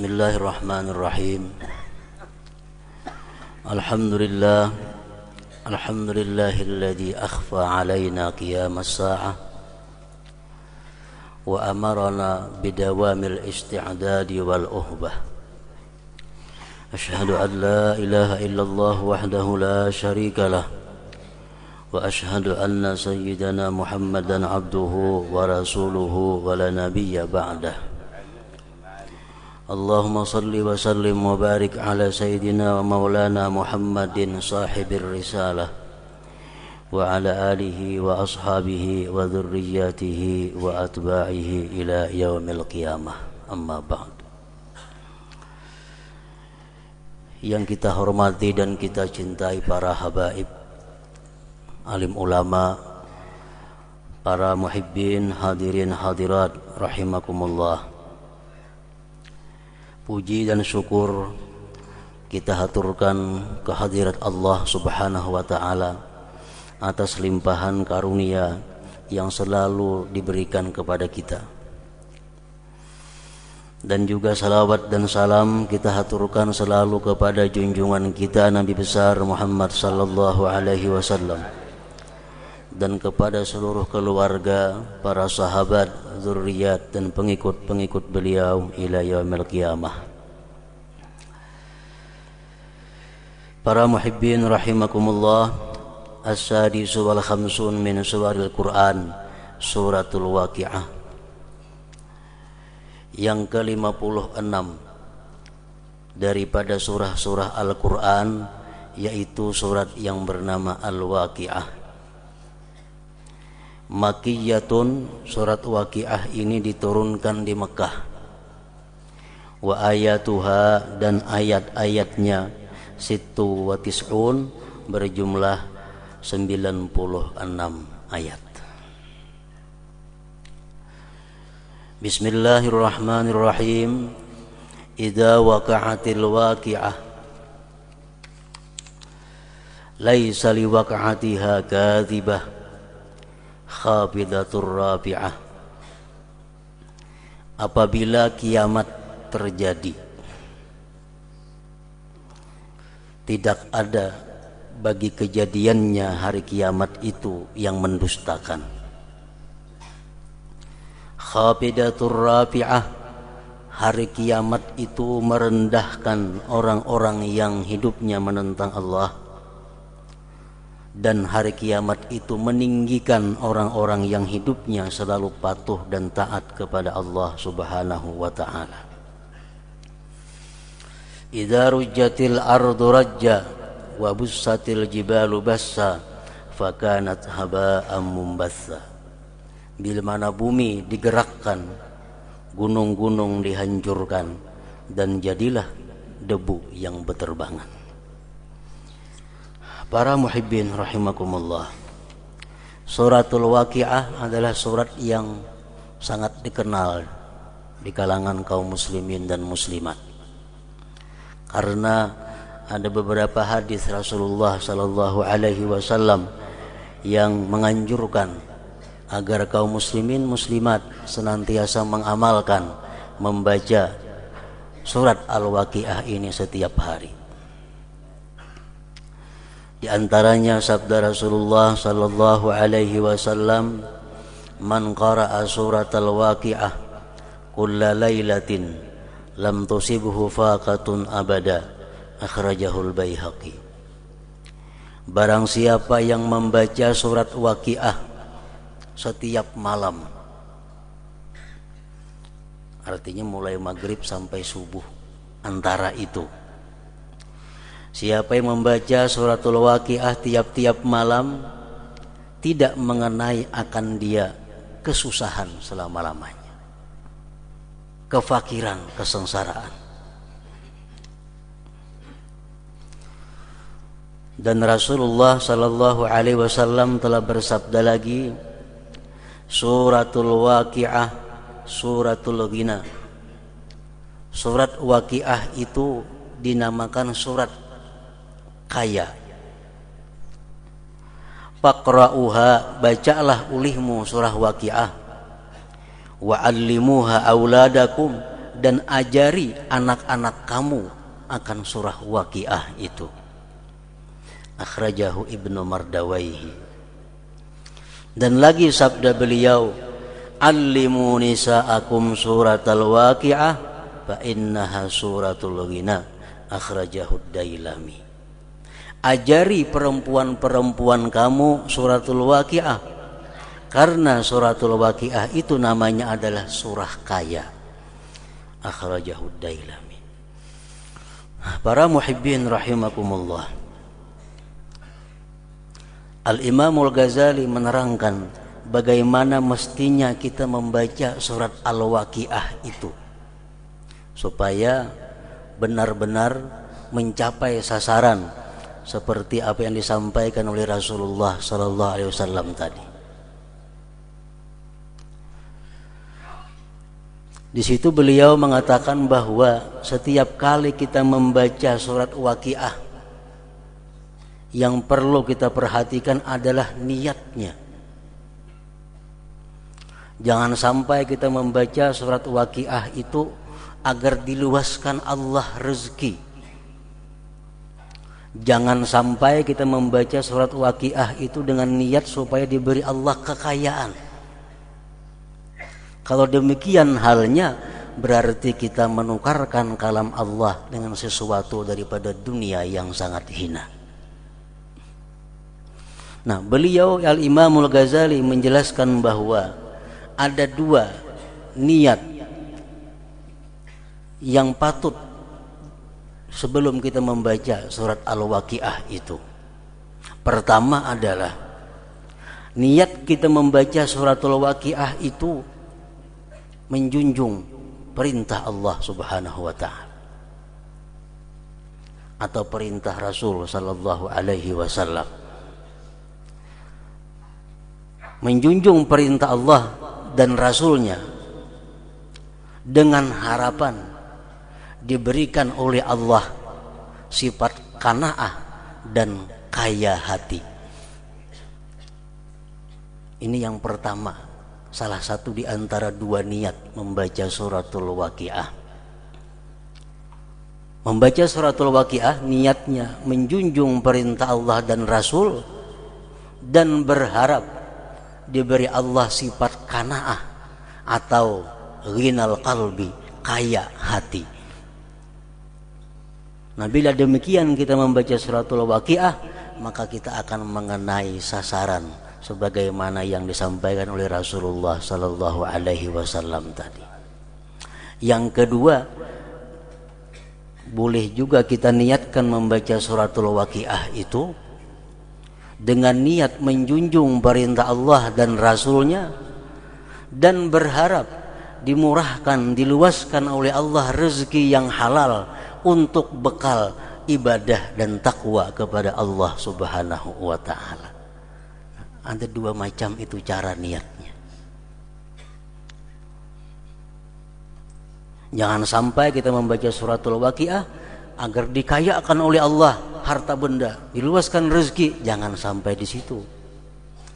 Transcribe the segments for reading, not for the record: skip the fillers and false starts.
Bismillahirrahmanirrahim. Alhamdulillahilladzi akhfa alaina qiyamas sa'ah wa amarna bidawamil isti'dadi wal uhbah. Asyhadu an la ilaha illallah wahdahu la syarika lah wa asyhadu anna sayyidana Muhammadan abduhu wa rasuluhu wa la nabiyya ba'dah. Allahumma salli wa sallim wa barik ala sayyidina wa maulana Muhammadin sahibir risalah wa ala alihi wa ashabihi wa dhurriyyatihi wa atba'ihi ila yaumil qiyamah. Amma ba'd. Yang kita hormati dan kita cintai para habaib, alim ulama, para muhibbin, hadirin hadirat rahimakumullah. Puji dan syukur kita haturkan kehadirat Allah Subhanahu wa ta'ala atas limpahan karunia yang selalu diberikan kepada kita. Dan juga salawat dan salam kita haturkan selalu kepada junjungan kita Nabi besar Muhammad sallallahu alaihi wasallam dan kepada seluruh keluarga, para sahabat, zurriyat dan pengikut-pengikut beliau ila yaumil qiyamah. Para muhibbin rahimakumullah, as-sadisu wal khamsun min suwaril Qur'an, suratul Waqi'ah. Yang ke-56 daripada surah-surah Al-Qur'an, yaitu surat yang bernama Al-Waqi'ah. Makkiyatun, surat Waqi'ah ini diturunkan di Mekah. Wa ayatuha, dan ayat-ayatnya sittu wa tis'un, berjumlah 96 ayat. Bismillahirrahmanirrahim. Idza waqa'atil waqi'ah laisa liwaqa'atiha kadhibah khafidatur rafi'ah. Apabila kiamat terjadi, tidak ada bagi kejadiannya hari kiamat itu yang mendustakan. Khafidatur rafi'ah, hari kiamat itu merendahkan orang-orang yang hidupnya menentang Allah, dan hari kiamat itu meninggikan orang-orang yang hidupnya selalu patuh dan taat kepada Allah Subhanahu wa ta'ala. Idza rujjatil ardu rajja wa bussatil jibalu bassa fakanat haba'an mumbatsa. Bila mana bumi digerakkan, gunung-gunung dihancurkan, dan jadilah debu yang beterbangan. Para muhibbin rahimakumullah, suratul Waqi'ah adalah surat yang sangat dikenal di kalangan kaum muslimin dan muslimat, karena ada beberapa hadis Rasulullah sallallahu alaihi wasallam yang menganjurkan agar kaum muslimin muslimat senantiasa mengamalkan membaca surat Al-Waqi'ah ini setiap hari. Di antaranya sabda Rasulullah sallallahu alaihi wasallam, "Man qara'a suratal Waqi'ah kulla lailatin lam tusibhu faqatun abada." Akhrajahul Baihaqi. Barang siapa yang membaca surat Waqi'ah setiap malam, artinya mulai maghrib sampai subuh, antara itu, siapa yang membaca suratul Waqi'ah tiap-tiap malam, tidak mengenai akan dia kesusahan selama-lamanya, kefakiran, kesengsaraan. Dan Rasulullah sallallahu alaihi wasallam telah bersabda lagi, suratul Waqi'ah suratul ghina. Surat Waqi'ah itu dinamakan surat kaya. Faqra'uha, bacalah ulihmu surah Waqi'ah. Wa'allimuha auladakum, dan ajari anak-anak kamu akan surah Waqiah itu. Akhrajahu Ibnu Mardawaihi. Dan lagi sabda beliau, allimu nisa'akum suratal Waqiah fa innaha suratul ghina. Akhrajahu Dailami. Ajari perempuan-perempuan kamu suratul Waqiah, karena suratul Waqiah itu namanya adalah surah kaya. Akhrajahu Dailami. Para muhibbin rahimakumullah, Al-Imamul Ghazali menerangkan bagaimana mestinya kita membaca surat Al-Waqiah itu supaya benar-benar mencapai sasaran seperti apa yang disampaikan oleh Rasulullah sallallahu alaihi wasallam tadi. Di situ beliau mengatakan bahwa setiap kali kita membaca surat Waqiah, yang perlu kita perhatikan adalah niatnya. Jangan sampai kita membaca surat Waqiah itu agar diluaskan Allah rezeki. Jangan sampai kita membaca surat Waqiah itu dengan niat supaya diberi Allah kekayaan. Kalau demikian halnya, berarti kita menukarkan kalam Allah dengan sesuatu daripada dunia yang sangat hina. Nah, beliau Al-Imamul Ghazali menjelaskan bahwa ada dua niat yang patut sebelum kita membaca surat Al-Waqiah itu. Pertama adalah niat kita membaca surat Al-Waqiah itu menjunjung perintah Allah Subhanahu wa taala atau perintah Rasul sallallahu alaihi wasallam. Menjunjung perintah Allah dan Rasulnya dengan harapan diberikan oleh Allah sifat qanaah dan kaya hati. Ini yang pertama, salah satu di antara dua niat membaca suratul Waqiah. Membaca suratul Waqiah niatnya menjunjung perintah Allah dan Rasul dan berharap diberi Allah sifat qanaah atau ghinal qalbi, kaya hati. Nah, bila demikian kita membaca suratul Waqiah, maka kita akan mengenai sasaran sebagaimana yang disampaikan oleh Rasulullah sallallahu alaihi wasallam tadi. Yang kedua, boleh juga kita niatkan membaca suratul Waqiah itu dengan niat menjunjung perintah Allah dan Rasulnya dan berharap dimurahkan, diluaskan oleh Allah rezeki yang halal untuk bekal ibadah dan takwa kepada Allah Subhanahu wa taala. Ada dua macam itu cara niatnya. Jangan sampai kita membaca suratul Waqiah agar dikayakan oleh Allah harta benda, diluaskan rezeki. Jangan sampai di situ.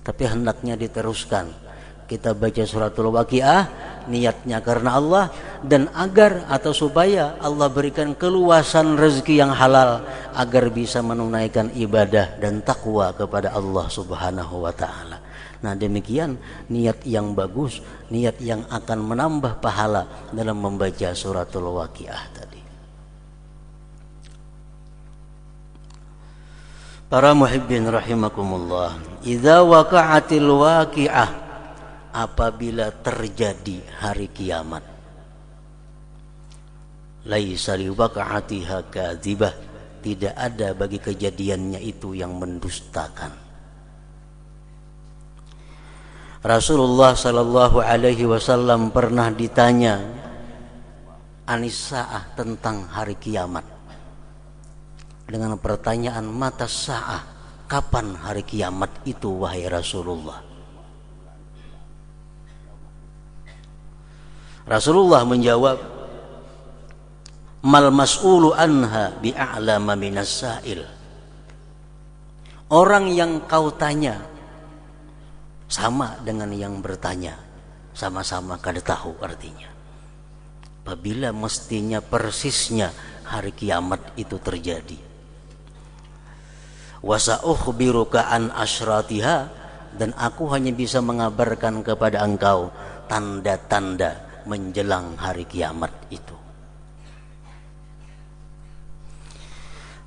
Tapi hendaknya diteruskan. Kita baca suratul Waqiah niatnya karena Allah dan agar atau supaya Allah berikan keluasan rezeki yang halal agar bisa menunaikan ibadah dan takwa kepada Allah Subhanahu wa taala. Nah, demikian niat yang bagus, niat yang akan menambah pahala dalam membaca suratul Waqiah tadi. Para muhibbin rahimakumullah, idza waqa'atil waqi'ah, apabila terjadi hari kiamat, laisa liwaqa'atiha kadzibah, tidak ada bagi kejadiannya itu yang mendustakan. Rasulullah sallallahu alaihi wasallam pernah ditanya anis-sa'ah, tentang hari kiamat, dengan pertanyaan mata sa'ah, kapan hari kiamat itu wahai Rasulullah? Rasulullah menjawab, mal mas'ulu anha bi'a'lama minas sa'il. Orang yang kau tanya sama dengan yang bertanya, sama-sama kada tahu artinya. apabila mestinya persisnya hari kiamat itu terjadi. Wa sa'ukhbiruka an asyratiha, dan aku hanya bisa mengabarkan kepada engkau tanda-tanda menjelang hari kiamat itu.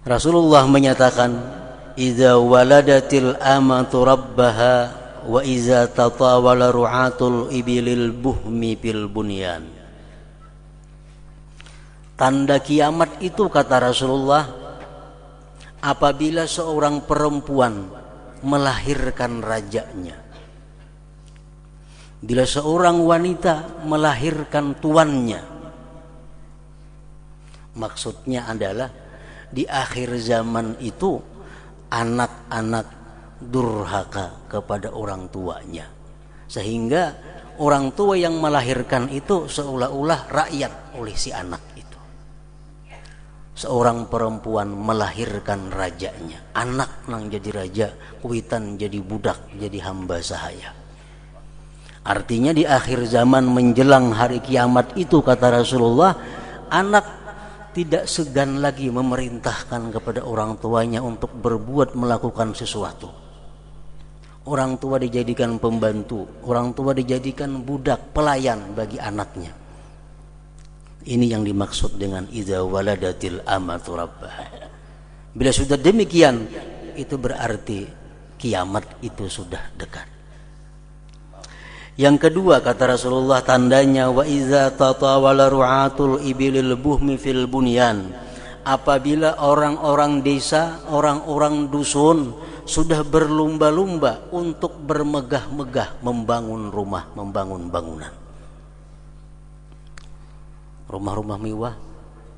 Rasulullah menyatakan, idza waladatil amatu rabbaha wa iza tatawala ru'atul ibilil buhmi fil bunyan. Tanda kiamat itu, kata Rasulullah, apabila seorang perempuan melahirkan rajanya, bila seorang wanita melahirkan tuannya. Maksudnya adalah di akhir zaman itu anak-anak durhaka kepada orang tuanya, sehingga orang tua yang melahirkan itu seolah-olah rakyat oleh si anak itu. Seorang perempuan melahirkan rajanya, anak nang jadi raja, kuitan jadi budak, jadi hamba sahaya. Artinya di akhir zaman menjelang hari kiamat itu, kata Rasulullah, anak tidak segan lagi memerintahkan kepada orang tuanya untuk berbuat melakukan sesuatu. Orang tua dijadikan pembantu, orang tua dijadikan budak, pelayan bagi anaknya. Ini yang dimaksud dengan idza waladatil amatu rabbaha. Bila sudah demikian, itu berarti kiamat itu sudah dekat. Yang kedua, kata Rasulullah, tandanya wa iza tatawala ru'atul ibilil buhmi fil bunyan. Apabila orang-orang desa, orang-orang dusun sudah berlumba-lumba untuk bermegah-megah membangun rumah, membangun bangunan. Rumah-rumah mewah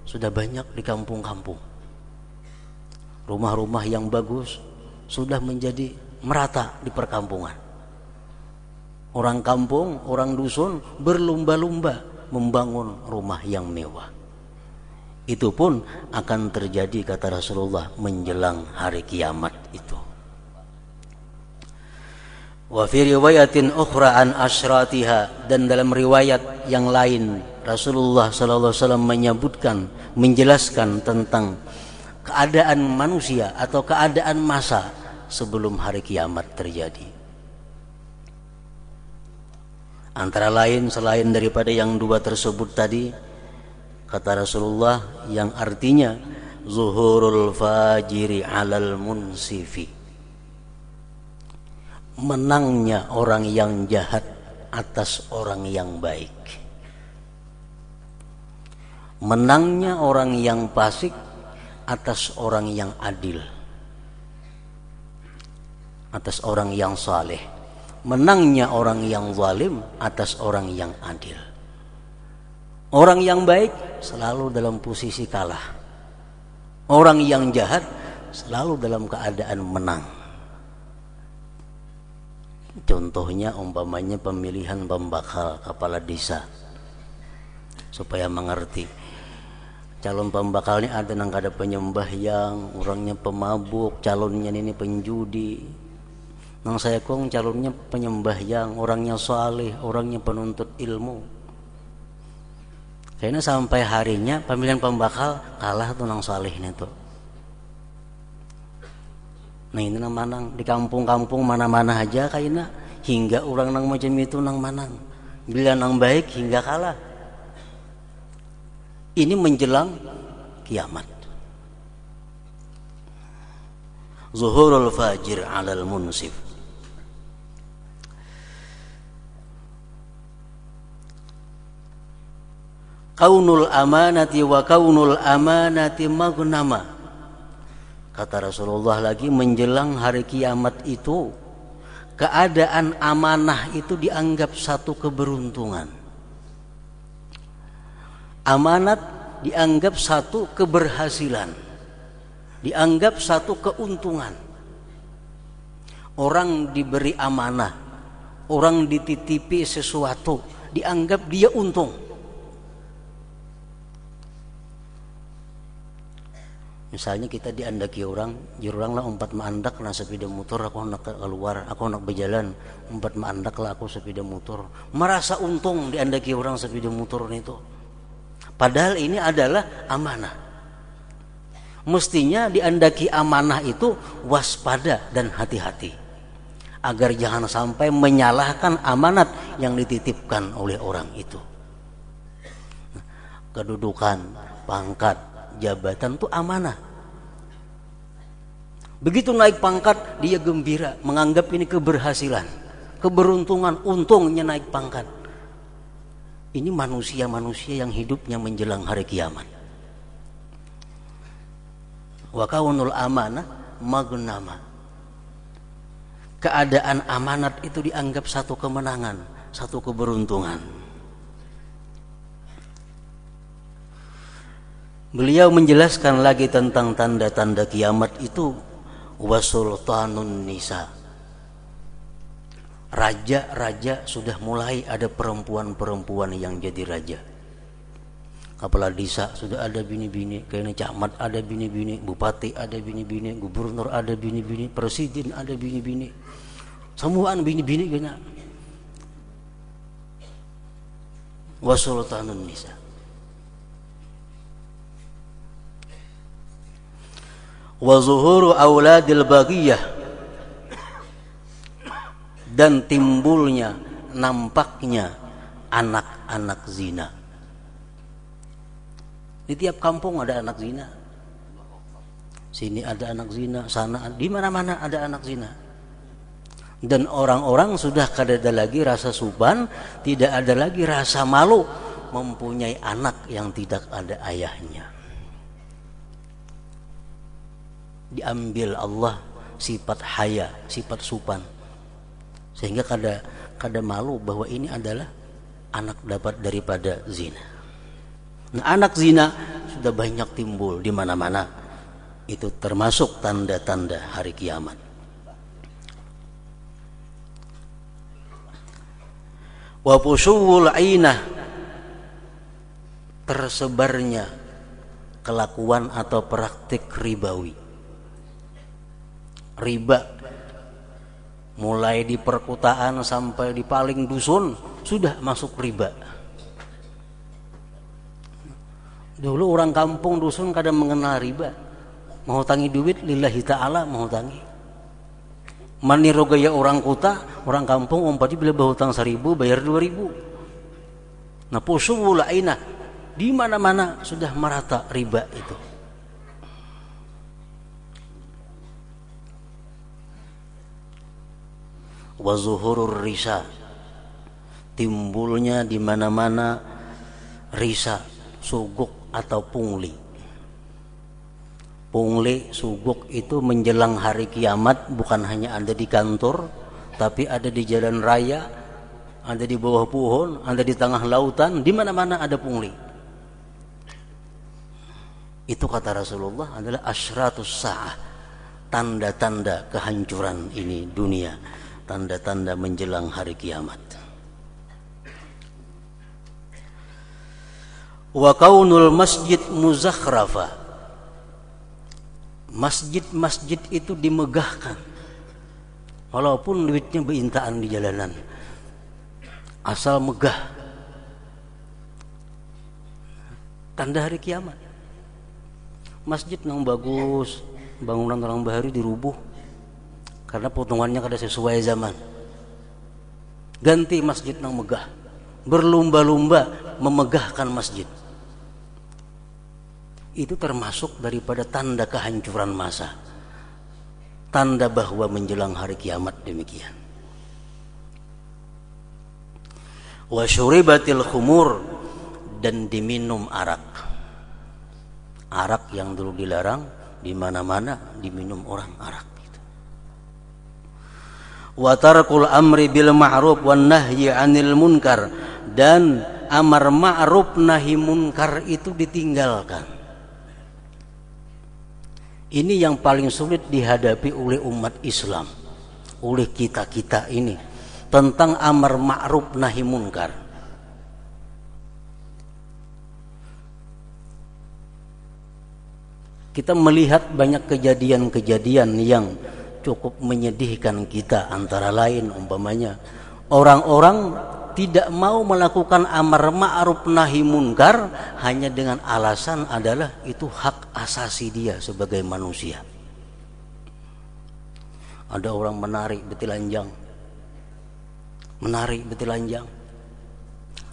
sudah banyak di kampung-kampung. Rumah-rumah yang bagus sudah menjadi merata di perkampungan. Orang kampung, orang dusun berlumba-lumba membangun rumah yang mewah. Itu pun akan terjadi, kata Rasulullah, menjelang hari kiamat itu. Wa fi riwayatin ukhra an asyratiha, dan dalam riwayat yang lain Rasulullah sallallahu alaihi wasallam menyebutkan, menjelaskan tentang keadaan manusia atau keadaan masa sebelum hari kiamat terjadi. Antara lain, selain daripada yang dua tersebut tadi, kata Rasulullah, yang artinya zuhurul fajiri alal munsifi, menangnya orang yang jahat atas orang yang baik, menangnya orang yang fasik atas orang yang adil, atas orang yang saleh, menangnya orang yang zalim atas orang yang adil. Orang yang baik selalu dalam posisi kalah, orang yang jahat selalu dalam keadaan menang. Contohnya umpamanya pemilihan pembakal kepala desa, supaya mengerti. Calon pembakalnya ada yang kada penyembah, yang orangnya pemabuk, calonnya ini penjudi. Nang saya kong calonnya penyembah, yang orangnya saleh, orangnya penuntut ilmu. Kayaknya sampai harinya pemilihan pembakal kalah tuh nang salehnya tuh. Nah ini nang manang di kampung-kampung mana-mana aja kayaknya, hingga orang nang macam itu nang manang. Bila nang baik hingga kalah. Ini menjelang kiamat. Zuhurul fajir alal munsif. Kaunul amanati wa kaunul amanati maghnama. Kata Rasulullah lagi, menjelang hari kiamat itu keadaan amanah itu dianggap satu keberuntungan. Amanat dianggap satu keberhasilan, dianggap satu keuntungan. Orang diberi amanah, orang dititipi sesuatu, dianggap dia untung. Misalnya kita diandaki orang, jurang lah umpat maandak na sepeda motor, aku nak keluar, aku nak berjalan, umpat maandak lah aku sepeda motor. Merasa untung diandaki orang sepeda motor itu. Padahal ini adalah amanah. Mestinya diandaki amanah itu waspada dan hati-hati, agar jangan sampai menyalahkan amanat yang dititipkan oleh orang itu. Kedudukan, pangkat, jabatan itu amanah. Begitu naik pangkat, dia gembira, menganggap ini keberhasilan, keberuntungan, untungnya naik pangkat. Ini manusia-manusia yang hidupnya menjelang hari kiamat. Wa kaunul amanah magnama. Keadaan amanat itu dianggap satu kemenangan, satu keberuntungan. Beliau menjelaskan lagi tentang tanda-tanda kiamat itu, wasultanun nisa. Raja-raja sudah mulai ada perempuan-perempuan yang jadi raja. Kepala desa sudah ada bini-bini, kayaknya camat ada bini-bini, bupati ada bini-bini, gubernur ada bini-bini, presiden ada bini-bini, semuaan bini-bini kayaknya. Wasultanun nisa. Wa zuhuru auladil baghiyah, dan timbulnya, nampaknya anak-anak zina. Di tiap kampung ada anak zina. Sini ada anak zina, sana, di mana-mana ada anak zina. Dan orang-orang sudah kada ada lagi rasa suban, tidak ada lagi rasa malu mempunyai anak yang tidak ada ayahnya. Diambil Allah sifat haya, sifat supan, sehingga kada malu bahwa ini adalah anak dapat daripada zina. Nah, anak zina sudah banyak timbul di mana-mana. Itu termasuk tanda-tanda hari kiamat. Wa fusuwul ainah, tersebarnya kelakuan atau praktik ribawi. Riba mulai di perkotaan sampai di paling dusun sudah masuk riba. Dulu orang kampung dusun kadang mengenal riba, menghutangi duit lillahi ta'ala, menghutangi. Maniru gaya orang kota, orang kampung umpati bila berhutang 1.000 bayar 2.000. Nah, pusuwul ainah, di mana-mana sudah merata riba itu. Wa zuhurur risa, timbulnya di mana-mana risa, suguk atau pungli. Pungli, suguk itu menjelang hari kiamat bukan hanya ada di kantor, tapi ada di jalan raya, ada di bawah pohon, ada di tengah lautan, di mana-mana ada pungli. Itu kata Rasulullah adalah asyratus sa'ah, tanda-tanda kehancuran ini dunia, tanda-tanda menjelang hari kiamat. Wa kaunul masjid muzakhrafa, masjid-masjid itu dimegahkan walaupun duitnya beintaan di jalanan, asal megah. Tanda hari kiamat. Masjid nang bagus, bangunan orang baru dirubuh karena potongannya kada sesuai zaman. Ganti masjid nang megah, berlumba-lumba memegahkan masjid. Itu termasuk daripada tanda kehancuran masa, tanda bahwa menjelang hari kiamat demikian. Wa syuribatil khumur, dan diminum arak. Arak yang dulu dilarang, di mana-mana diminum orang arak. Wa tarkul amri bil ma'ruf wan nahyi 'anil munkar, dan amar ma'ruf nahi munkar itu ditinggalkan. Ini yang paling sulit dihadapi oleh umat Islam, oleh kita-kita ini, tentang amar ma'ruf nahi munkar. Kita melihat banyak kejadian-kejadian yang cukup menyedihkan kita, antara lain umpamanya orang-orang tidak mau melakukan amar ma'ruf nahi munkar hanya dengan alasan adalah itu hak asasi dia sebagai manusia. Ada orang menarik betilanjang,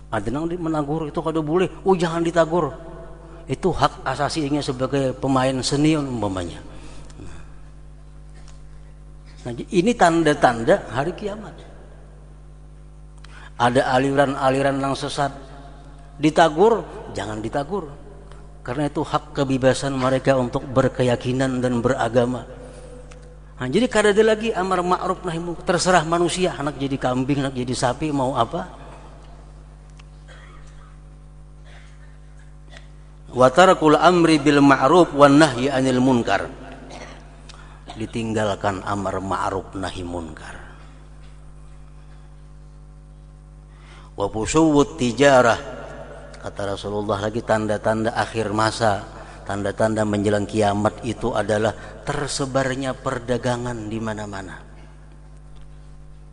ada yang menagur itu kada boleh, jangan ditagur, itu hak asasinya sebagai pemain seni umpamanya. Nah, ini tanda-tanda hari kiamat. Ada aliran-aliran yang sesat, ditagur, jangan ditagur, karena itu hak kebebasan mereka untuk berkeyakinan dan beragama. Nah, jadi kada ada lagi amar ma'ruf nahi munkar, terserah manusia, anak jadi kambing, anak jadi sapi, mau apa. Wa tarakul amri bil ma'ruf wan nahyi anil munkar, ditinggalkan amar ma'ruf nahi munkar. Wa fusuwut tijarah, kata Rasulullah lagi, tanda-tanda akhir masa, tanda-tanda menjelang kiamat itu adalah tersebarnya perdagangan di mana-mana.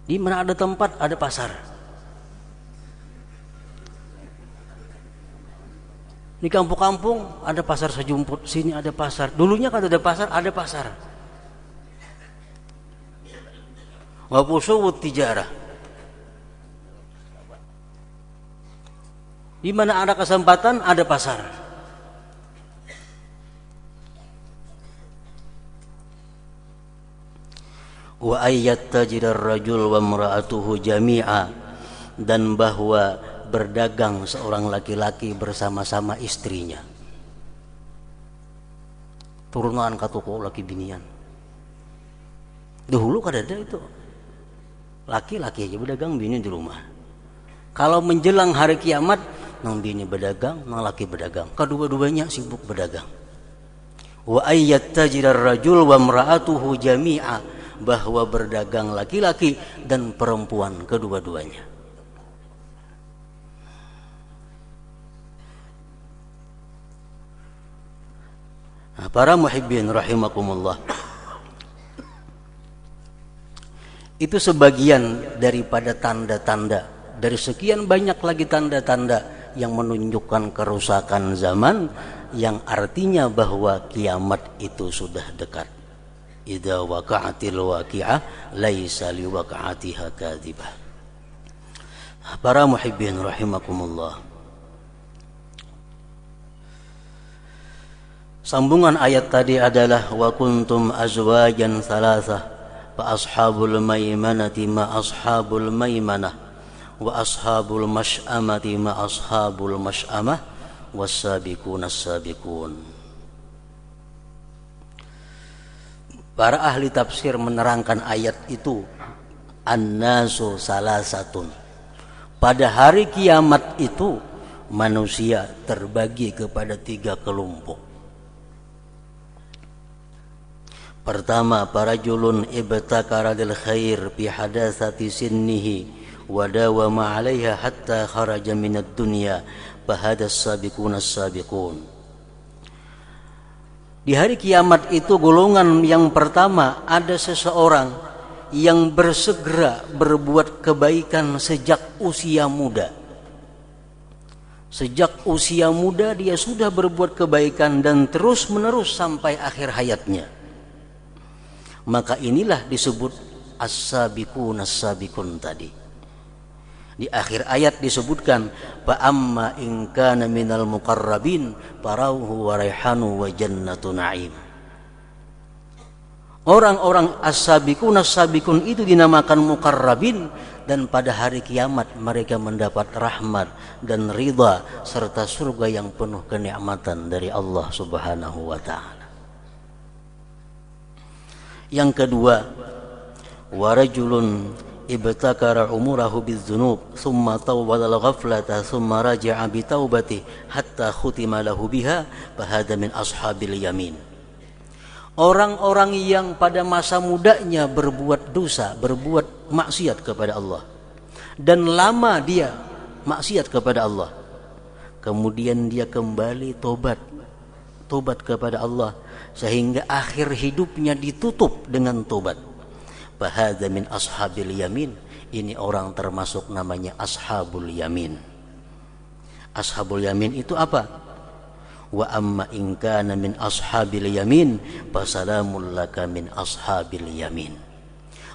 Di mana ada tempat ada pasar. Di kampung-kampung ada pasar sejumput, sini ada pasar. Dulunya kan ada pasar, ada pasar. Wa fusuwut tijarah, di mana ada kesempatan ada pasar. Wa ayyattajira ar-rajul wa imra'atuhu jami'a, dan bahwa berdagang seorang laki-laki bersama-sama istrinya. Turunan katuko laki binian. Dahulu kada ada itu. Laki-laki aja berdagang, bini di rumah. Kalau menjelang hari kiamat, nang bini berdagang, nang laki berdagang, kedua-duanya sibuk berdagang. Wa ayyattajira ar-rajul wa imra'atuhu jami'a, bahwa berdagang laki-laki dan perempuan kedua-duanya. Nah, para muhibbin rahimakumullah, itu sebagian daripada tanda-tanda, dari sekian banyak lagi tanda-tanda yang menunjukkan kerusakan zaman, yang artinya bahwa kiamat itu sudah dekat. Idza waqa'atil waqi'ah laisa liwaqa'atiha kadzibah. Para muhibbin rahimakumullah, sambungan ayat tadi adalah wa kuntum azwajan thalathah fa ashabul maimanati ma ashabul maimanah wa ashabul masy'amati ma ashabul masy'amah was-sabiqun as-sabiqun. Para ahli tafsir menerangkan ayat itu, an-nasu salasatun, pada hari kiamat itu manusia terbagi kepada 3 kelompok. Pertama, parajulun ibtakara lil khair bi hadatsati sinnihi wa dawama 'alaiha hatta kharaja minad dunya fa hadas sabiqun as-sabiqun. Di hari kiamat itu golongan yang pertama, ada seseorang yang bersegera berbuat kebaikan sejak usia muda. Sejak usia muda dia sudah berbuat kebaikan dan terus menerus sampai akhir hayatnya. Maka inilah disebut as-sabiqun as-sabiqun tadi. Di akhir ayat disebutkan fa amma in kana minal muqarrabin farauhu wa raihanu wa jannatu na'im. Orang-orang as-sabiqun as-sabiqun itu dinamakan muqarrabin, dan pada hari kiamat mereka mendapat rahmat dan ridha serta surga yang penuh kenikmatan dari Allah Subhanahu wa taala. Yang kedua, wa rajulun ibtakara umurahu bidzunub thumma tawwala al-ghaflata thumma raja'a bi taubati hatta khutima lahu biha fa hadha min ashabil yamin. Orang-orang yang pada masa mudanya berbuat dosa, berbuat maksiat kepada Allah, dan lama dia maksiat kepada Allah, kemudian dia kembali tobat kepada Allah sehingga akhir hidupnya ditutup dengan tobat, fahadza min ashabil yamin, Ini orang termasuk namanya ashabul yamin. Ashabul yamin itu apa? Wa amma in kana min ashabil yamin fasalamul laka min ashabil yamin.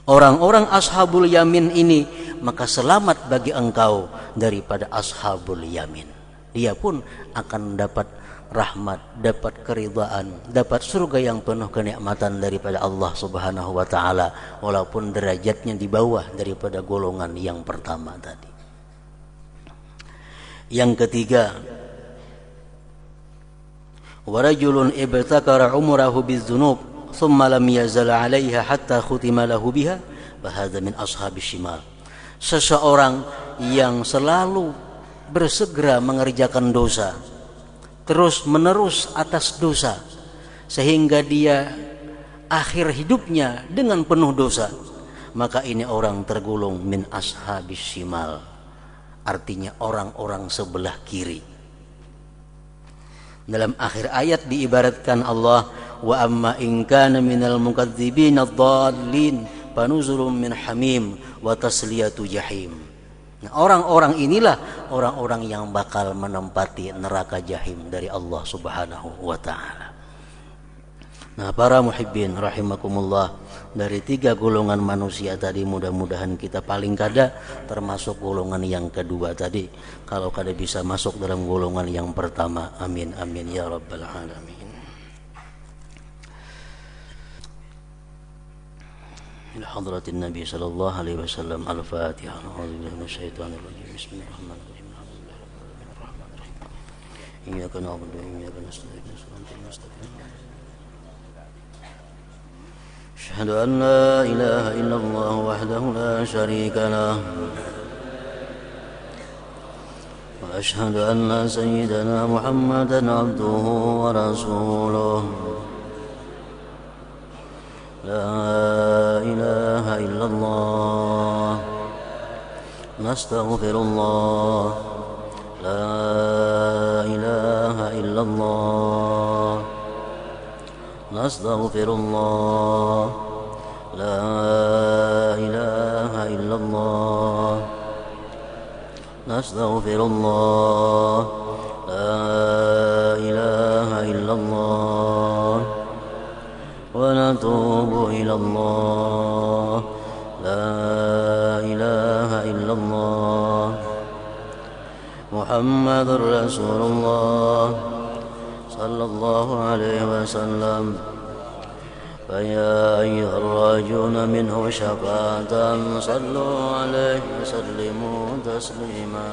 Orang-orang ashabul yamin ini maka selamat bagi engkau daripada ashabul yamin. Dia pun akan dapat rahmat, dapat keridhaan, dapat surga yang penuh kenikmatan daripada Allah Subhanahu wa taala, walaupun derajatnya di bawah daripada golongan yang pertama tadi. Yang ketiga, wa rajulun ibtakara umrahu bidzunub thumma lam yazal 'alaiha hatta khutima lahu biha fa hadza min ashabis shimal. Seseorang yang selalu bersegera mengerjakan dosa, terus menerus atas dosa, sehingga dia akhir hidupnya dengan penuh dosa, maka ini orang tergolong min ashabis shimal, artinya orang-orang sebelah kiri. Dalam akhir ayat diibaratkan Allah, wa amma in kana minal mukadzibin ad-dallin fanuzulun min hamim wa tasliyatu jahim. Nah, orang-orang inilah orang-orang yang bakal menempati neraka jahim dari Allah Subhanahu wa taala. Nah, para muhibbin rahimakumullah, dari 3 golongan manusia tadi mudah-mudahan kita paling kada termasuk golongan yang kedua tadi. Kalau kada bisa masuk dalam golongan yang pertama, amin amin ya rabbal alamin. إلى حضرة النبي صلى الله عليه وسلم. الفاتحة. أعوذ بالله من الشيطان الرجيم. بسم الله الرحمن الرحيم. الحمد لله رب العالمين الرحمن الرحيم إياك نعبد وإياك نستعين صراط المستقيم. أشهد أن لا إله إلا الله وحده لا شريك له وأشهد أن سيدنا محمدا عبده ورسوله. لا إله إلا الله نستغفر الله. لا إله إلا الله نستغفر الله. لا إله إلا الله نستغفر الله. لا إله إلا الله ونتوب إلى الله. لا إله إلا الله محمد رسول الله صلى الله عليه وسلم. فيا أيها الراجون منه شفاعة صلوا عليه وسلموا تسليما.